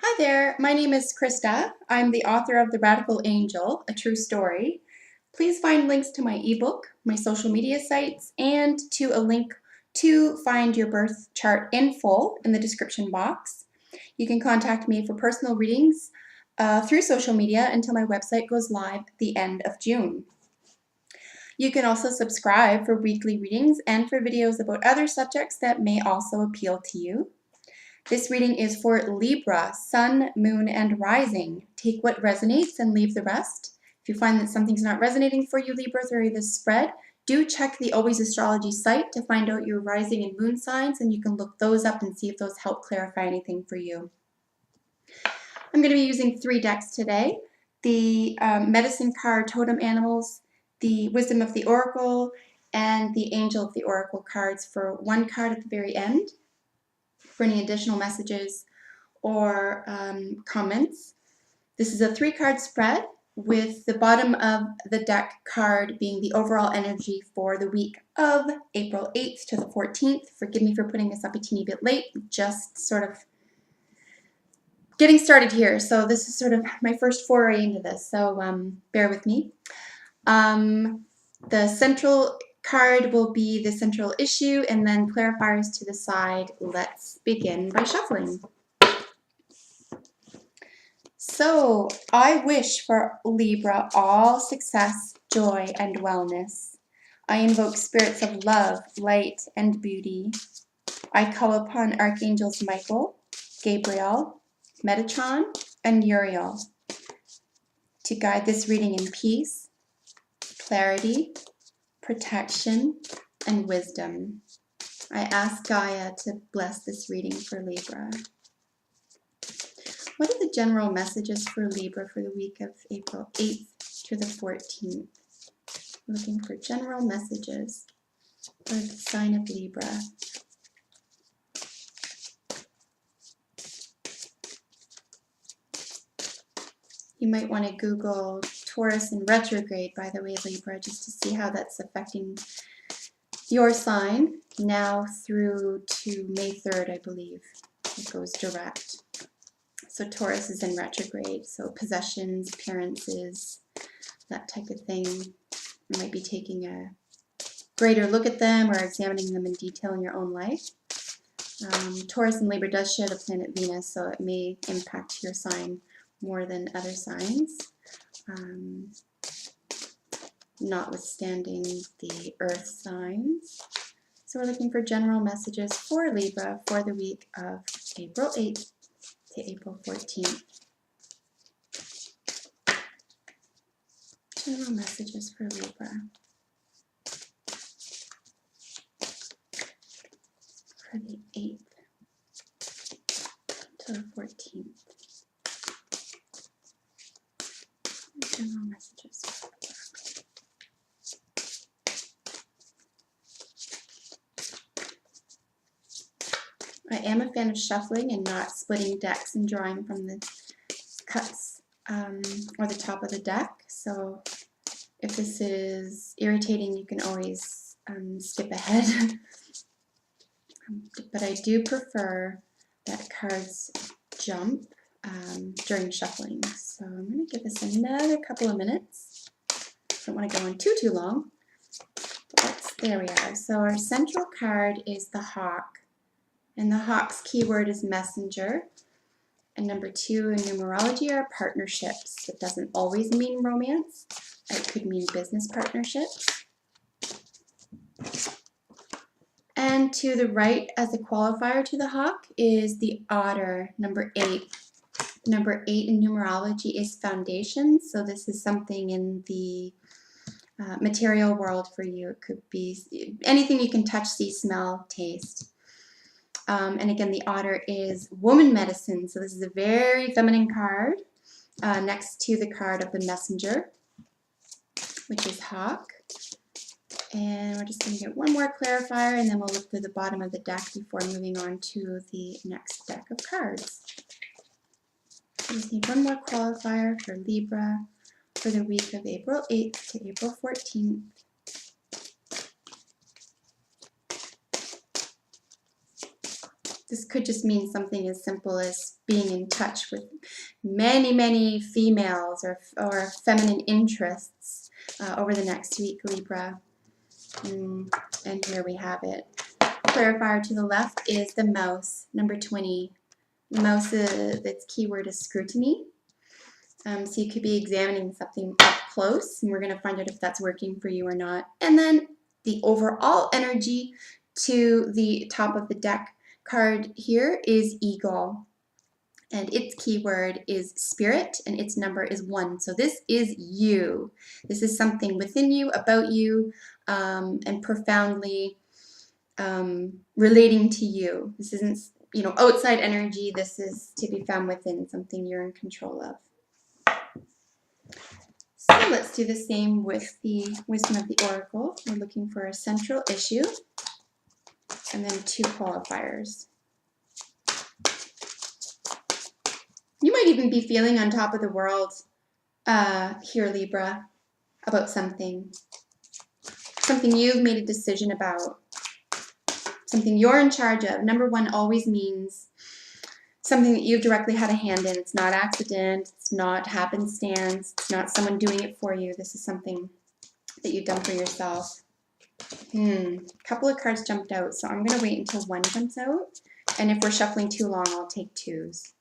Hi there, my name is Krista. I'm the author of The Radical Angel, A True Story. Please find links to my ebook, my social media sites, and to a link to find your birth chart in full in the description box. You can contact me for personal readings through social media until my website goes live at the end of June. You can also subscribe for weekly readings and for videos about other subjects that may also appeal to you. This reading is for Libra, Sun, Moon, and Rising. Take what resonates and leave the rest. If you find that something's not resonating for you, Libra, through this spread, do check the Always Astrology site to find out your rising and moon signs, and you can look those up and see if those help clarify anything for you. I'm going to be using 3 decks today. The Medicine Card Totem Animals, the Wisdom of the Oracle, and the Angel of the Oracle cards for 1 card at the very end for any additional messages or comments. This is a 3-card spread with the bottom of the deck card being the overall energy for the week of April 8th to the 14th. Forgive me for putting this up a teeny bit late, just sort of getting started here. So this is sort of my first foray into this, so bear with me. The central card will be the central issue, and then clarifiers to the side. Let's begin by shuffling. So, I wish for Libra all success, joy, and wellness. I invoke spirits of love, light, and beauty. I call upon Archangels Michael, Gabriel, Metatron, and Uriel to guide this reading in peace, clarity, protection, and wisdom. I ask Gaia to bless this reading for Libra. What are the general messages for Libra for the week of April 8th to the 14th? Looking for general messages for the sign of Libra. You might want to Google Taurus in retrograde, by the way, Libra, just to see how that's affecting your sign now through to May 3rd, I believe. It goes direct. So Taurus is in retrograde, so possessions, appearances, that type of thing. You might be taking a greater look at them or examining them in detail in your own life. Taurus and Libra does share the planet Venus, so it may impact your sign more than other signs, notwithstanding the earth signs. So we're looking for general messages for Libra for the week of April 8th to April 14th. General messages for Libra for the 8th to the 14th. General messages for Libra. I am a fan of shuffling and not splitting decks and drawing from the cuts or the top of the deck. So if this is irritating, you can always skip ahead. But I do prefer that cards jump during shuffling. So I'm going to give this another couple of minutes. Don't want to go on too long. But there we are. So our central card is the Hawk. And the Hawk's keyword is messenger. And number 2 in numerology are partnerships. It doesn't always mean romance. It could mean business partnerships. And to the right as a qualifier to the Hawk is the Otter, number 8. Number 8 in numerology is foundation. So this is something in the material world for you. It could be anything you can touch, see, smell, taste. And again, the Otter is woman medicine. So this is a very feminine card next to the card of the Messenger, which is Hawk. And we're just going to get one more clarifier, and then we'll look through the bottom of the deck before moving on to the next deck of cards. We just need one more qualifier for Libra for the week of April 8th to April 14th. This could just mean something as simple as being in touch with many, many females or feminine interests over the next week, Libra. And here we have it. Clarifier to the left is the mouse, number 20. The mouse, its keyword is scrutiny. So you could be examining something up close, and we're going to find out if that's working for you or not. And then the overall energy to the top of the deck card here is Eagle. And its keyword is spirit, and its number is 1. So this is you. This is something within you, about you, and profoundly relating to you. This isn't, outside energy. This is to be found within, something you're in control of. So let's do the same with the Wisdom of the Oracle. We're looking for a central issue and then 2 qualifiers. You might even be feeling on top of the world here, Libra, about something you've made a decision about, something you're in charge of. Number 1 always means something that you've directly had a hand in. It's not accident, it's not happenstance, it's not someone doing it for you. This is something that you've done for yourself. A couple of cards jumped out, so I'm going to wait until 1 comes out. And if we're shuffling too long, I'll take 2s.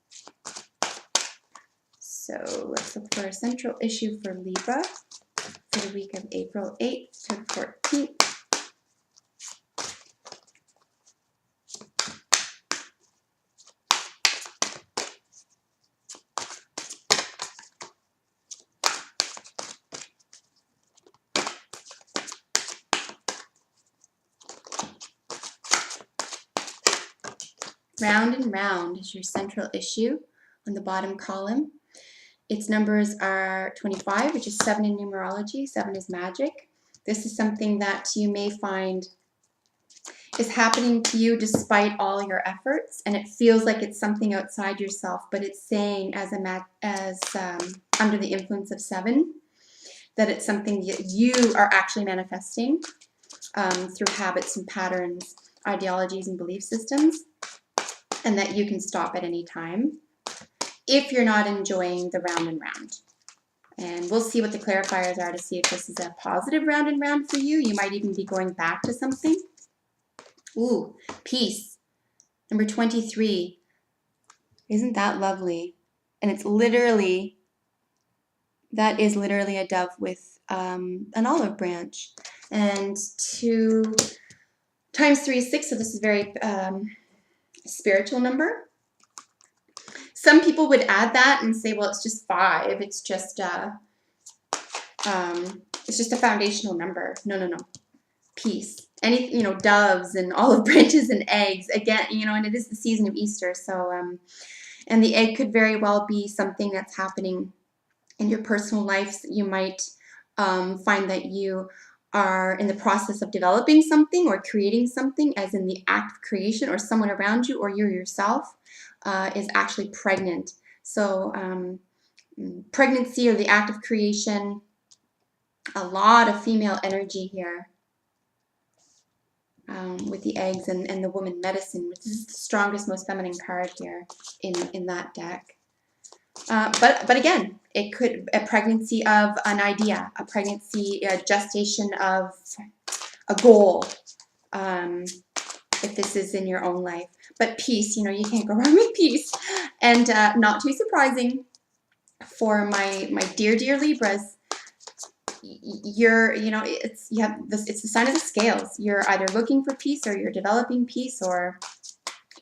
So let's look for a central issue for Libra for the week of April 8th to 14th. Round and round is your central issue on the bottom column. Its numbers are 25, which is 7 in numerology. 7 is magic. This is something that you may find is happening to you despite all your efforts, and it feels like it's something outside yourself, but it's saying as under the influence of 7 that it's something that you are actually manifesting through habits and patterns, ideologies and belief systems, and that you can stop at any time if you're not enjoying the round and round. And we'll see what the clarifiers are to see if this is a positive round and round for you. You might even be going back to something. Ooh, peace. Number 23. Isn't that lovely? And it's literally, that is literally a dove with an olive branch. And 2 times 3 is 6, so this is a very spiritual number. Some people would add that and say, well, it's just 5. It's just a foundational number. No. Peace. Any, doves and olive branches and eggs. Again, and it is the season of Easter. So, and the egg could very well be something that's happening in your personal life. You might find that you are in the process of developing something or creating something, as in the act of creation, or someone around you or you yourself is actually pregnant. So pregnancy or the act of creation, a lot of female energy here with the eggs and the woman medicine, which is the strongest, most feminine card here in that deck. But again, it could a pregnancy of an idea, a pregnancy, a gestation of a goal, if this is in your own life. But peace, you can't go wrong with peace. And not too surprising for my dear Libras, it's the sign of the scales. You're either looking for peace, or you're developing peace, or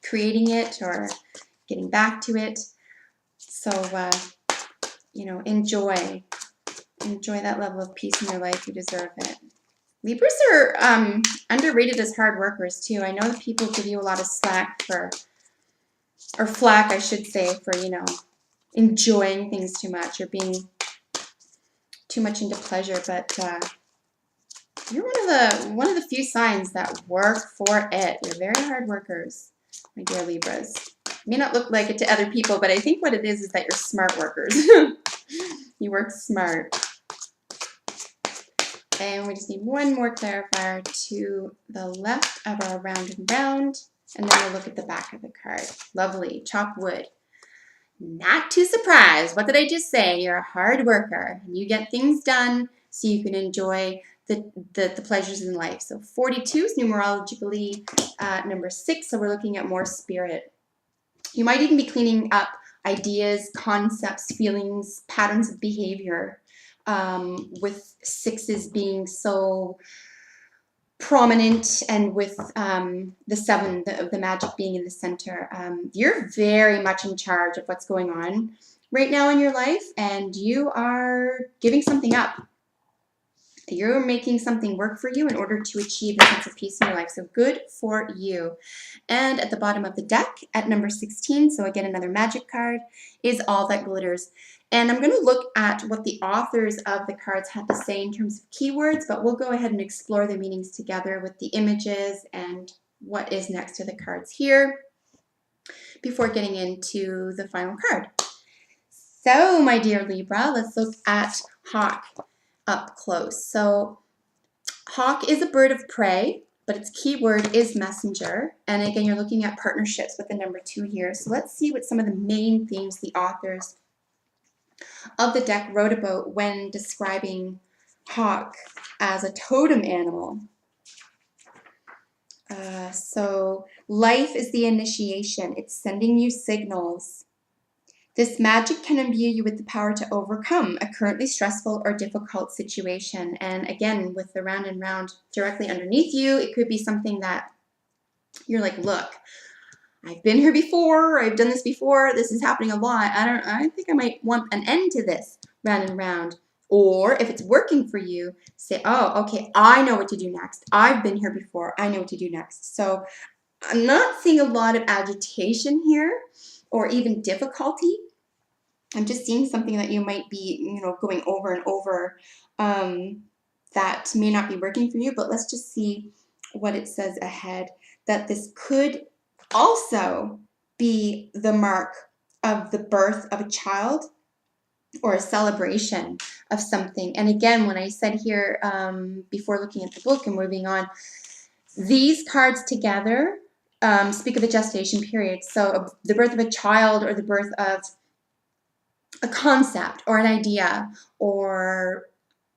creating it, or getting back to it. So, enjoy that level of peace in your life. You deserve it. Libras are underrated as hard workers too. I know that people give you a lot of slack or flack, I should say, for enjoying things too much or being too much into pleasure. But you're one of the few signs that work for it. You're very hard workers, my dear Libras. May not look like it to other people, but I think what it is that you're smart workers. You work smart. And we just need one more clarifier to the left of our round and round. And then we'll look at the back of the card. Lovely. Chop wood. Not too surprised. What did I just say? You're a hard worker. You get things done so you can enjoy the pleasures in life. So 42 is numerologically number 6. So we're looking at more spirit. You might even be cleaning up ideas, concepts, feelings, patterns of behavior, with 6s being so prominent, and with the 7, the magic being in the center. You're very much in charge of what's going on right now in your life, and you are giving something up. You're making something work for you in order to achieve a sense of peace in your life. So good for you. And at the bottom of the deck, at number 16, so again, another magic card, is All That Glitters. And I'm going to look at what the authors of the cards had to say in terms of keywords, but we'll go ahead and explore the meanings together with the images and what is next to the cards here before getting into the final card. So, my dear Libra, let's look at Hawk up close. So hawk is a bird of prey, but its keyword is messenger. And again, you're looking at partnerships with the number 2 here. So let's see what some of the main themes the authors of the deck wrote about when describing hawk as a totem animal. So life is the initiation. It's sending you signals. This magic can imbue you with the power to overcome a currently stressful or difficult situation. And again, with the round and round directly underneath you, it could be something that you're like, look, I've been here before. I've done this before. This is happening a lot. I think I might want an end to this round and round. Or if it's working for you, say, oh, okay, I know what to do next. I've been here before. I know what to do next. So I'm not seeing a lot of agitation here or even difficulty. I'm just seeing something that you might be, going over and over that may not be working for you, but let's just see what it says ahead, that this could also be the mark of the birth of a child or a celebration of something. And again, when I said here before looking at the book and moving on, these cards together speak of a gestation period. So the birth of a child or the birth of a concept or an idea or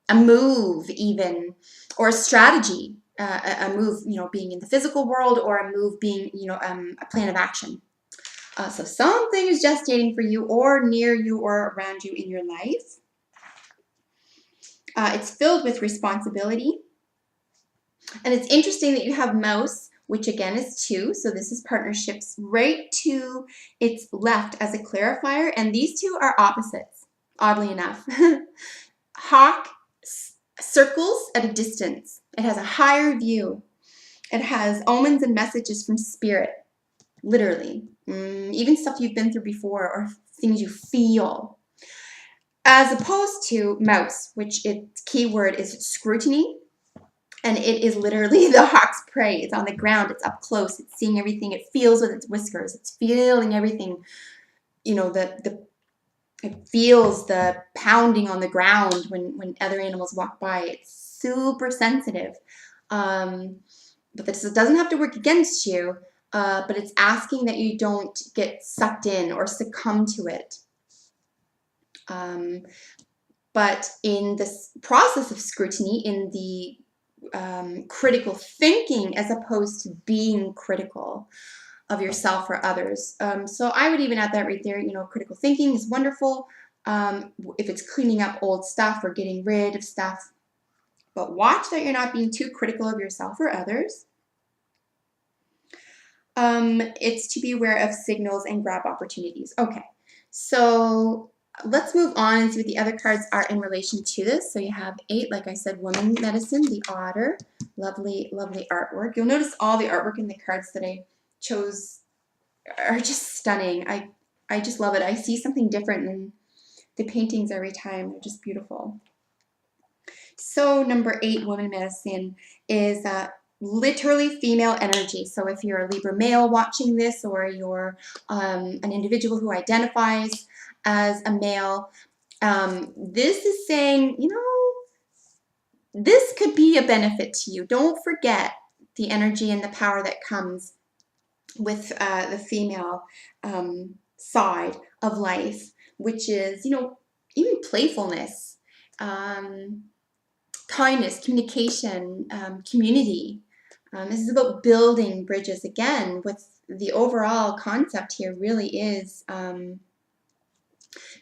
a move even, or a strategy, a move, being in the physical world, or a move being, a plan of action. So something is gestating for you or near you or around you in your life. It's filled with responsibility. And it's interesting that you have mouse, which again is 2. So this is partnerships, right to its left as a clarifier. And these two are opposites, oddly enough. Hawk circles at a distance. It has a higher view. It has omens and messages from spirit, literally. Even stuff you've been through before or things you feel. As opposed to mouse, which its keyword is scrutiny. And it is literally the hawk's prey. It's on the ground. It's up close. It's seeing everything. It feels with its whiskers. It's feeling everything. It feels the pounding on the ground when other animals walk by. It's super sensitive. But this doesn't have to work against you. But it's asking that you don't get sucked in or succumb to it. But in this process of scrutiny, in the critical thinking, as opposed to being critical of yourself or others. So I would even add that right there. Critical thinking is wonderful if it's cleaning up old stuff or getting rid of stuff. But watch that you're not being too critical of yourself or others. It's to be aware of signals and grab opportunities. Okay, so let's move on and see what the other cards are in relation to this. So you have 8, like I said, woman medicine, the otter. Lovely, lovely artwork. You'll notice all the artwork in the cards that I chose are just stunning. I just love it. I see something different in the paintings every time. They're just beautiful. So number 8, woman medicine, is literally female energy. So if you're a Libra male watching this, or you're an individual who identifies as a male, this is saying, this could be a benefit to you. Don't forget the energy and the power that comes with the female side of life, which is, even playfulness, kindness, communication, community. This is about building bridges again. With the overall concept here really is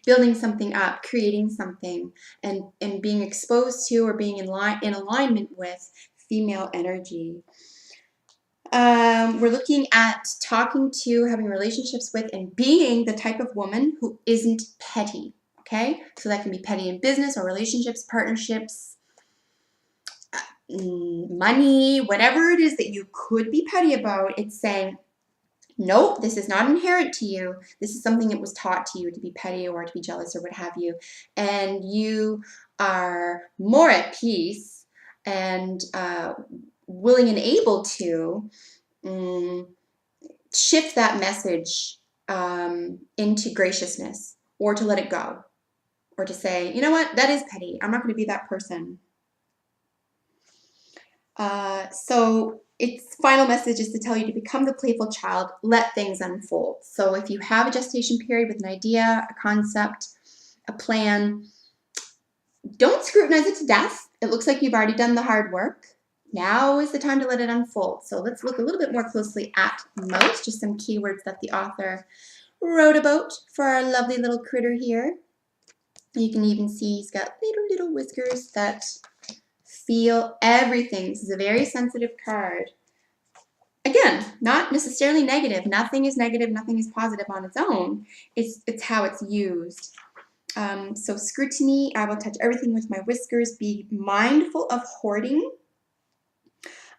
building something up, creating something, and being exposed to or being in alignment with female energy. We're looking at talking to, having relationships with, and being the type of woman who isn't petty. Okay, so that can be petty in business or relationships, partnerships, money, whatever it is that you could be petty about. It's saying, nope, this is not inherent to you. This is something that was taught to you to be petty or to be jealous or what have you. And you are more at peace and willing and able to shift that message into graciousness, or to let it go, or to say, you know what, that is petty. I'm not going to be that person. So its final message is to tell you to become the playful child, let things unfold. So if you have a gestation period with an idea, a concept, a plan, don't scrutinize it to death. It looks like you've already done the hard work. Now is the time to let it unfold. So let's look a little bit more closely at most, just some keywords that the author wrote about for our lovely little critter here. You can even see he's got little whiskers that feel everything. This is a very sensitive card. Again, not necessarily negative. Nothing is negative, nothing is positive on its own. It's how it's used. So scrutiny, I will touch everything with my whiskers. Be mindful of hoarding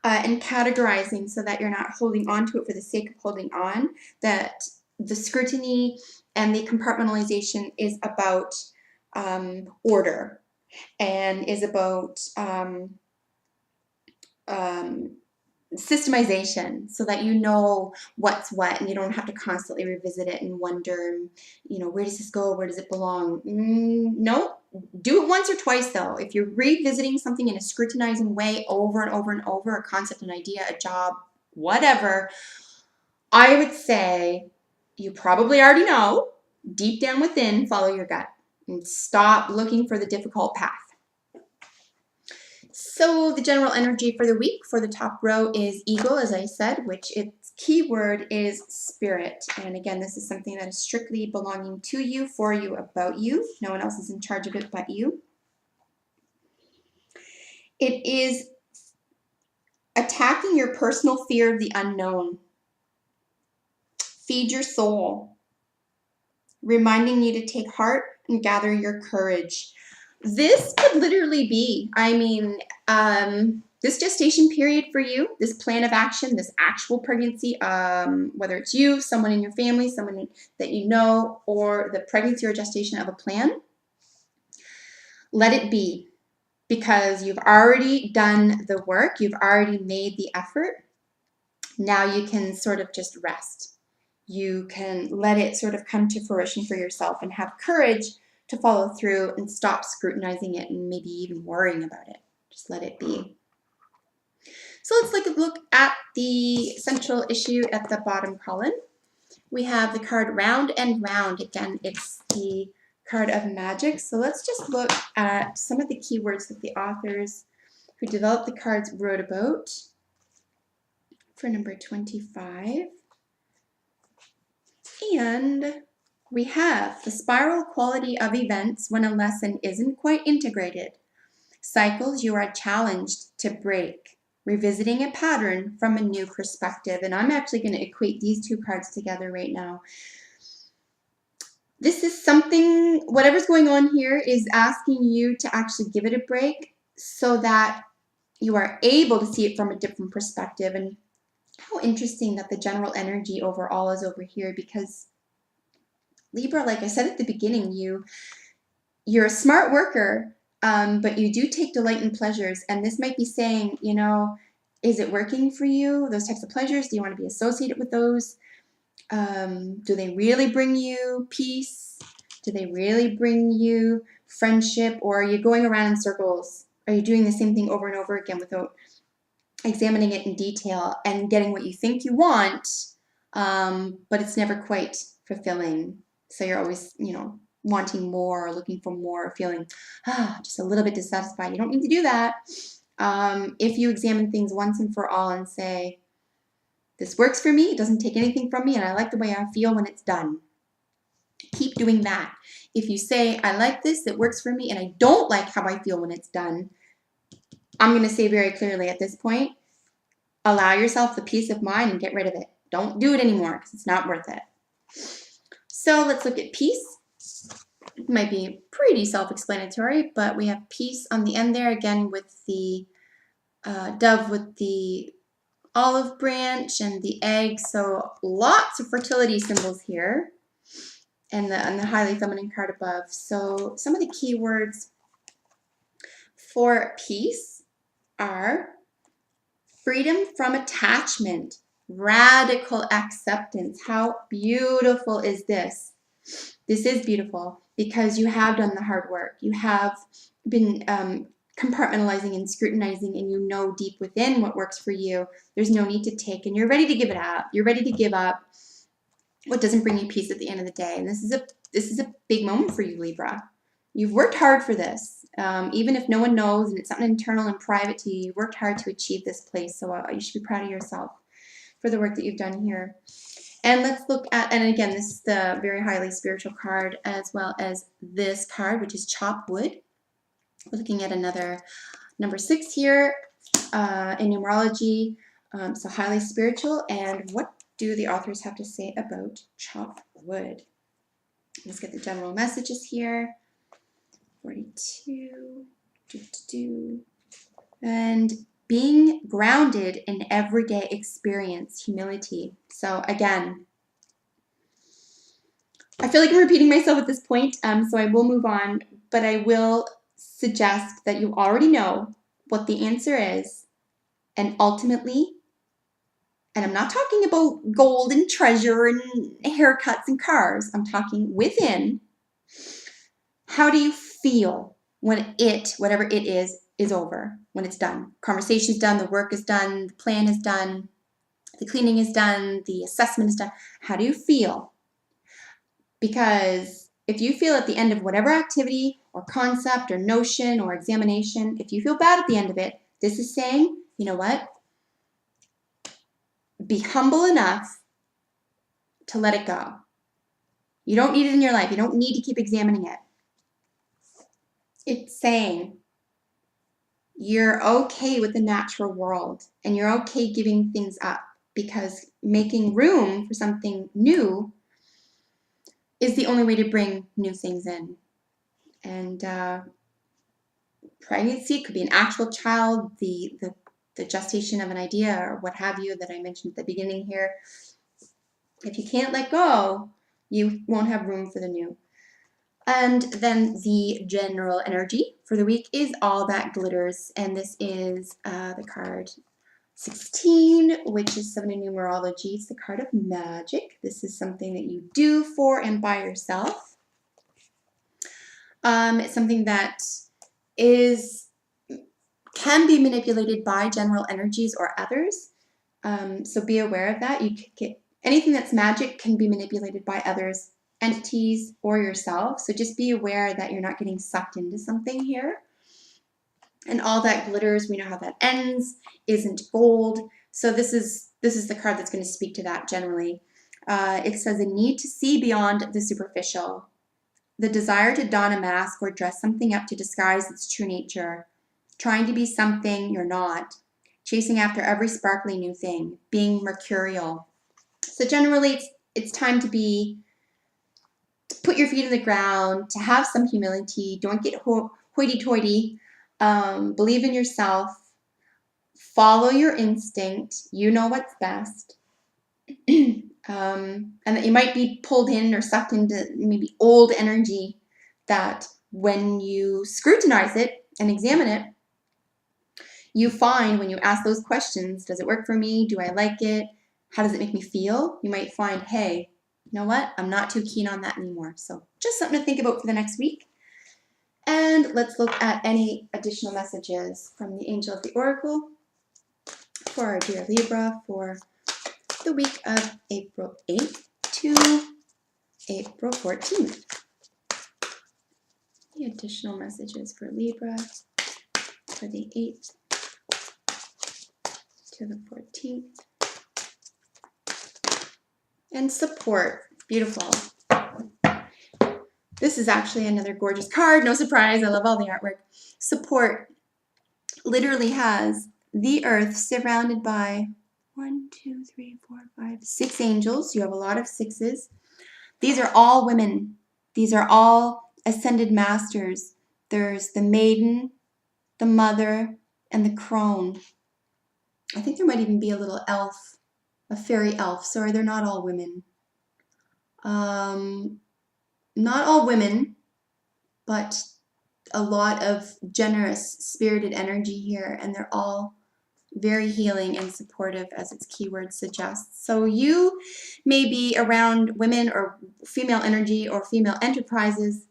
and categorizing so that you're not holding on to it for the sake of holding on. That the scrutiny and the compartmentalization is about order and is about systemization, so that you know what's what and you don't have to constantly revisit it and wonder, where does this go? Where does it belong? No, do it once or twice though. If you're revisiting something in a scrutinizing way over and over and over, a concept, an idea, a job, whatever, I would say you probably already know. Deep down within, follow your gut and stop looking for the difficult path. So the general energy for the week for the top row is eagle, as I said, which its keyword is spirit. And again, this is something that is strictly belonging to you, for you, about you. No one else is in charge of it but you. It is attacking your personal fear of the unknown. Feed your soul. Reminding you to take heart and gather your courage. This could literally be, this gestation period for you, this plan of action, this actual pregnancy, whether it's you, someone in your family, someone that you know, or the pregnancy or gestation of a plan, let it be, because you've already done the work, you've already made the effort. Now you can sort of just rest. You can let it sort of come to fruition for yourself and have courage to follow through and stop scrutinizing it and maybe even worrying about it. Just let it be. So let's look at the central issue at the bottom column. We have the card Round and Round. Again, it's the card of magic. So let's just look at some of the keywords that the authors who developed the cards wrote about for number 25. And we have the spiral quality of events when a lesson isn't quite integrated. Cycles you are challenged to break. Revisiting a pattern from a new perspective. And I'm actually going to equate these two cards together right now. This is something, whatever's going on here is asking you to actually give it a break so that you are able to see it from a different perspective. And how interesting that the general energy overall is over here, because Libra, like I said at the beginning, you're a smart worker, but you do take delight in pleasures. And this might be saying, is it working for you? Those types of pleasures, do you want to be associated with those? Do they really bring you peace? Do they really bring you friendship? Or are you going around in circles? Are you doing the same thing over and over again without examining it in detail and getting what you think you want, but it's never quite fulfilling. So you're always, wanting more or looking for more, feeling just a little bit dissatisfied. You don't need to do that. If you examine things once and for all and say, this works for me, it doesn't take anything from me, and I like the way I feel when it's done. Keep doing that. If you say, I like this, it works for me, and I don't like how I feel when it's done, I'm going to say very clearly at this point, allow yourself the peace of mind and get rid of it. Don't do it anymore because it's not worth it. So let's look at peace. It might be pretty self-explanatory, but we have peace on the end there, again with the dove with the olive branch and the egg. So lots of fertility symbols here. And the highly feminine card above. So some of the keywords for peace are freedom from attachment, radical acceptance. How beautiful is this? This is beautiful because you have done the hard work. You have been compartmentalizing and scrutinizing, and you know deep within what works for you. There's no need to take, and you're ready to give it up. You're ready to give up what doesn't bring you peace at the end of the day. And this is a big moment for you, Libra. You've worked hard for this. Even if no one knows and it's something internal and private to you, you worked hard to achieve this place. So you should be proud of yourself for the work that you've done here. And let's look at, and again, this is the very highly spiritual card, as well as this card, which is chop wood. We're looking at another number 6 here in numerology. So highly spiritual. And what do the authors have to say about chop wood? Let's get the general messages here. 42. And being grounded in everyday experience, humility. So again, I feel like I'm repeating myself at this point, so I will move on, but I will suggest that you already know what the answer is, and ultimately, and I'm not talking about gold and treasure and haircuts and cars. I'm talking within. How do you feel when whatever it is over, when it's done? Conversation's done, the work is done, the plan is done, the cleaning is done, the assessment is done. How do you feel? Because if you feel at the end of whatever activity or concept or notion or examination, if you feel bad at the end of it, this is saying, you know what? Be humble enough to let it go. You don't need it in your life. You don't need to keep examining it. It's saying you're okay with the natural world and you're okay giving things up, because making room for something new is the only way to bring new things in. And pregnancy could be an actual child, the gestation of an idea or what have you that I mentioned at the beginning here. If you can't let go, you won't have room for the new. And then the general energy for the week is all that glitters. And this is the card 16, which is 7 in numerology. It's the card of magic. This is something that you do for and by yourself. It's something that can be manipulated by general energies or others. So be aware of that. You could get anything that's magic can be manipulated by others, entities, or yourself. So just be aware that you're not getting sucked into something here. And all that glitters, we know how that ends, isn't gold. So this is the card that's going to speak to that generally. It says a need to see beyond the superficial, the desire to don a mask or dress something up to disguise its true nature, trying to be something you're not, chasing after every sparkly new thing, being mercurial. So generally, it's time to put your feet in the ground, to have some humility. Don't get hoity-toity. Believe in yourself. Follow your instinct. You know what's best. And that you might be pulled in or sucked into maybe old energy that when you scrutinize it and examine it, you find when you ask those questions, does it work for me? Do I like it? How does it make me feel? You might find, hey, you know what? I'm not too keen on that anymore. So just something to think about for the next week. And let's look at any additional messages from the Angel of the Oracle for our dear Libra for the week of April 8th to April 14th. The additional messages for Libra for the 8th to the 14th. And support. Beautiful. This is actually another gorgeous card. No surprise. I love all the artwork. Support literally has the earth surrounded by 6 angels. You have a lot of sixes. These are all women. These are all ascended masters. There's the maiden, the mother, and the crone. I think there might even be a little elf, a fairy elf. Sorry, they're not all women. Not all women, but a lot of generous, spirited energy here, and they're all very healing and supportive, as its keyword suggests. So you may be around women or female energy or female enterprises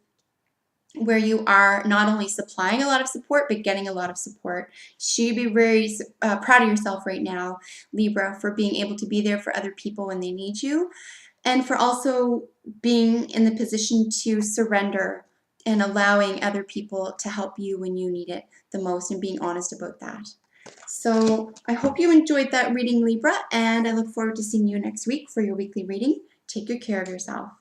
where you are not only supplying a lot of support, but getting a lot of support. You should be very proud of yourself right now, Libra, for being able to be there for other people when they need you, and for also being in the position to surrender and allowing other people to help you when you need it the most, and being honest about that. So I hope you enjoyed that reading, Libra, and I look forward to seeing you next week for your weekly reading. Take good care of yourself.